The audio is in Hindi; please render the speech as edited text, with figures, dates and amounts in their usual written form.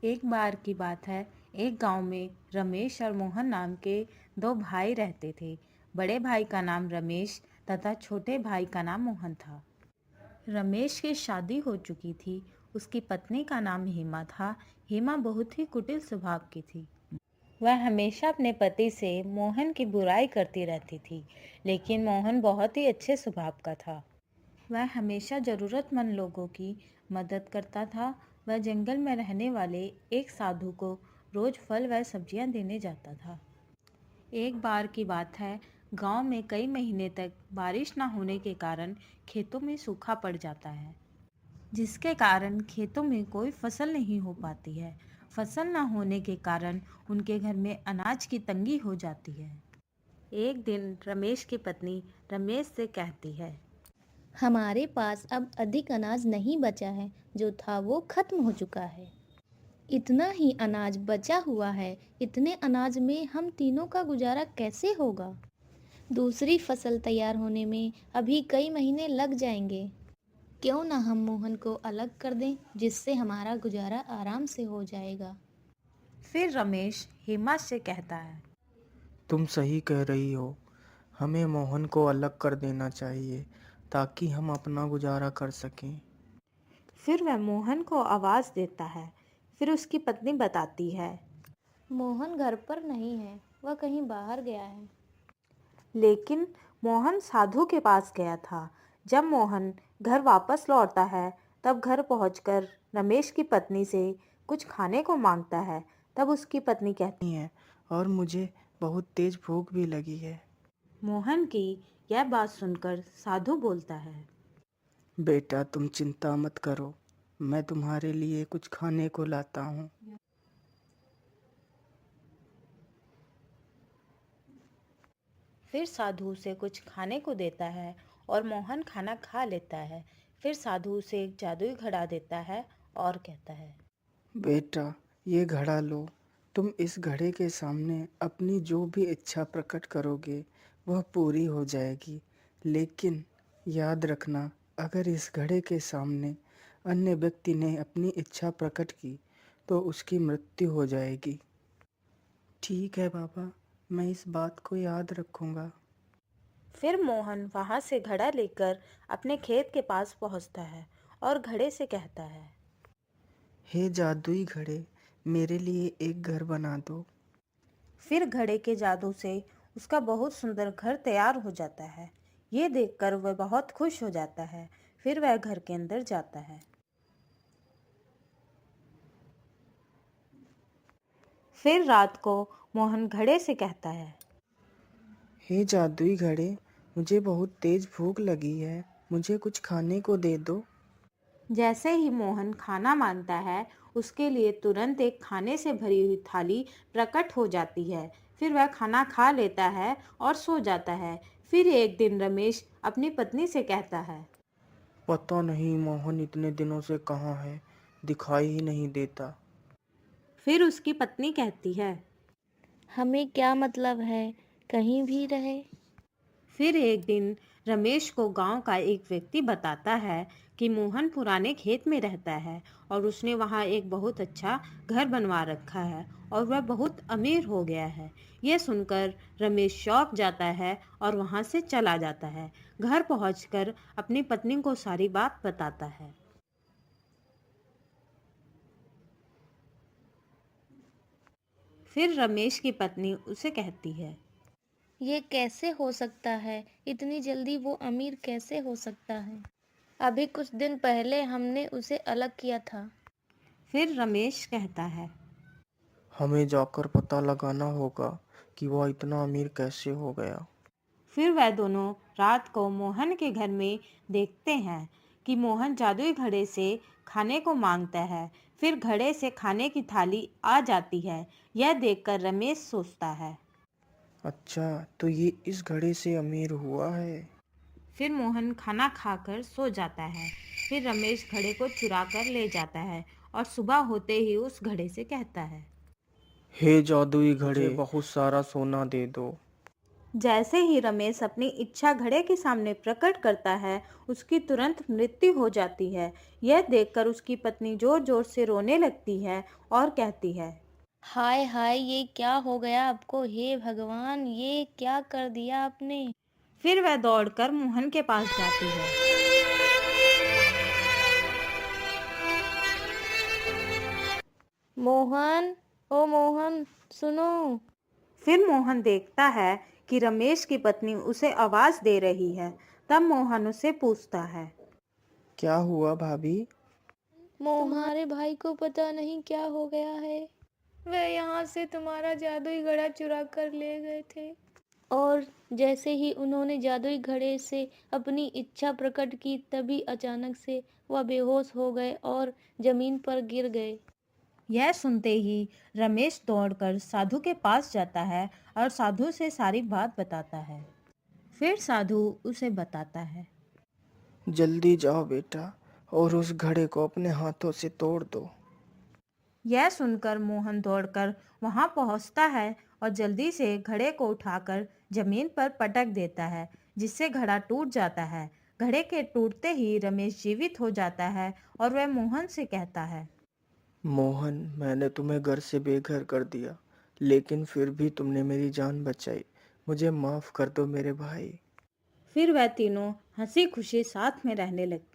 एक बार की बात है। एक गांव में रमेश और मोहन नाम के दो भाई रहते थे। बड़े भाई का नाम रमेश तथा छोटे भाई का नाम मोहन था। रमेश की शादी हो चुकी थी। उसकी पत्नी का नाम हेमा था। हेमा बहुत ही कुटिल स्वभाव की थी। वह हमेशा अपने पति से मोहन की बुराई करती रहती थी, लेकिन मोहन बहुत ही अच्छे स्वभाव का था। वह हमेशा ज़रूरतमंद लोगों की मदद करता था। वह जंगल में रहने वाले एक साधु को रोज़ फल व सब्जियां देने जाता था। एक बार की बात है। गांव में कई महीने तक बारिश न होने के कारण खेतों में सूखा पड़ जाता है, जिसके कारण खेतों में कोई फसल नहीं हो पाती है। फसल न होने के कारण उनके घर में अनाज की तंगी हो जाती है। एक दिन रमेश की पत्नी रमेश से कहती है, हमारे पास अब अधिक अनाज नहीं बचा है, जो था वो खत्म हो चुका है। इतना ही अनाज बचा हुआ है। इतने अनाज में हम तीनों का गुजारा कैसे होगा? दूसरी फसल तैयार होने में अभी कई महीने लग जाएंगे। क्यों ना हम मोहन को अलग कर दें, जिससे हमारा गुजारा आराम से हो जाएगा। फिर रमेश हेमा से कहता है, तुम सही कह रही हो। हमें मोहन को अलग कर देना चाहिए ताकि हम अपना गुजारा कर सकें। फिर वह मोहन को आवाज़ देता है। फिर उसकी पत्नी बताती है, मोहन घर पर नहीं है, वह कहीं बाहर गया है। लेकिन मोहन साधु के पास गया था। जब मोहन घर वापस लौटता है, तब घर पहुंचकर रमेश की पत्नी से कुछ खाने को मांगता है। तब उसकी पत्नी कहती नहीं है, और मुझे बहुत तेज भूख भी लगी है। मोहन की यह बात सुनकर साधु बोलता है, बेटा, तुम चिंता मत करो, मैं तुम्हारे लिए कुछ खाने को लाता हूँ। फिर साधु उसे कुछ खाने को देता है और मोहन खाना खा लेता है। फिर साधु उसे एक जादुई घड़ा देता है और कहता है, बेटा, ये घड़ा लो। तुम इस घड़े के सामने अपनी जो भी इच्छा प्रकट करोगे वह पूरी हो जाएगी। लेकिन याद रखना, अगर इस घड़े के सामने अन्य व्यक्ति ने अपनी इच्छा प्रकट की तो उसकी मृत्यु हो जाएगी। ठीक है बाबा, मैं इस बात को याद रखूंगा। फिर मोहन वहां से घड़ा लेकर अपने खेत के पास पहुंचता है और घड़े से कहता है, हे जादुई घड़े, मेरे लिए एक घर बना दो। फिर घड़े के जादू से उसका बहुत सुंदर घर तैयार हो जाता है। ये देखकर वह बहुत खुश हो जाता है। फिर वह घर के अंदर जाता है। फिर रात को मोहन घड़े से कहता है, हे जादुई घड़े, मुझे बहुत तेज भूख लगी है, मुझे कुछ खाने को दे दो। जैसे ही मोहन खाना मांगता है, उसके लिए तुरंत एक खाने से भरी हुई थाली प्रकट हो जाती है। फिर वह खाना खा लेता है और सो जाता है। फिर एक दिन रमेश अपनी पत्नी से कहता है, पता नहीं मोहन इतने दिनों से कहाँ है, दिखाई ही नहीं देता। फिर उसकी पत्नी कहती है, हमें क्या मतलब है, कहीं भी रहे। फिर एक दिन रमेश को गांव का एक व्यक्ति बताता है कि मोहन पुराने खेत में रहता है और उसने वहां एक बहुत अच्छा घर बनवा रखा है और वह बहुत अमीर हो गया है। यह सुनकर रमेश चौंक जाता है और वहां से चला जाता है। घर पहुंचकर अपनी पत्नी को सारी बात बताता है। फिर रमेश की पत्नी उसे कहती है, ये कैसे हो सकता है? इतनी जल्दी वो अमीर कैसे हो सकता है? अभी कुछ दिन पहले हमने उसे अलग किया था। फिर रमेश कहता है, हमें जाकर पता लगाना होगा कि वह इतना अमीर कैसे हो गया। फिर वह दोनों रात को मोहन के घर में देखते हैं कि मोहन जादुई घड़े से खाने को मांगता है। फिर घड़े से खाने की थाली आ जाती है। यह देखकर रमेश सोचता है। अच्छा, तो ये इस घड़े से अमीर हुआ है। फिर मोहन खाना खाकर सो जाता है। फिर रमेश घड़े को चुरा कर ले जाता है और सुबह होते ही उस घड़े से कहता है, हे जादुई घड़े, मुझे बहुत सारा सोना दे दो। जैसे ही रमेश अपनी इच्छा घड़े के सामने प्रकट करता है, उसकी तुरंत मृत्यु हो जाती है। यह देखकर उसकी पत्नी जोर जोर से रोने लगती है और कहती है, हाय हाय, ये क्या हो गया आपको? हे भगवान, ये क्या कर दिया आपने? फिर वह दौड़कर मोहन के पास जाती है। मोहन, ओ मोहन, सुनो। फिर मोहन देखता है कि रमेश की पत्नी उसे आवाज दे रही है। तब मोहन उससे पूछता है, क्या हुआ भाभी? तुम्हारे भाई को पता नहीं क्या हो गया है। वह यहाँ से तुम्हारा जादुई घड़ा चुरा कर ले गए थे। और जैसे ही उन्होंने जादुई घड़े से अपनी इच्छा प्रकट की, तभी अचानक से वह बेहोश हो गए और जमीन पर गिर गए। यह सुनते ही रमेश दौड़कर साधु के पास जाता है और साधु से सारी बात बताता है। फिर साधु उसे बताता है, जल्दी जाओ बेटा और उस घड़े को अपने हाथों से तोड़ दो। यह सुनकर मोहन दौड़कर वहां पहुंचता है और जल्दी से घड़े को उठाकर जमीन पर पटक देता है, जिससे घड़ा टूट जाता है। घड़े के टूटते ही रमेश जीवित हो जाता है और वह मोहन से कहता है, मोहन, मैंने तुम्हें घर से बेघर कर दिया, लेकिन फिर भी तुमने मेरी जान बचाई। मुझे माफ कर दो मेरे भाई। फिर वह तीनों हंसी खुशी साथ में रहने लगते।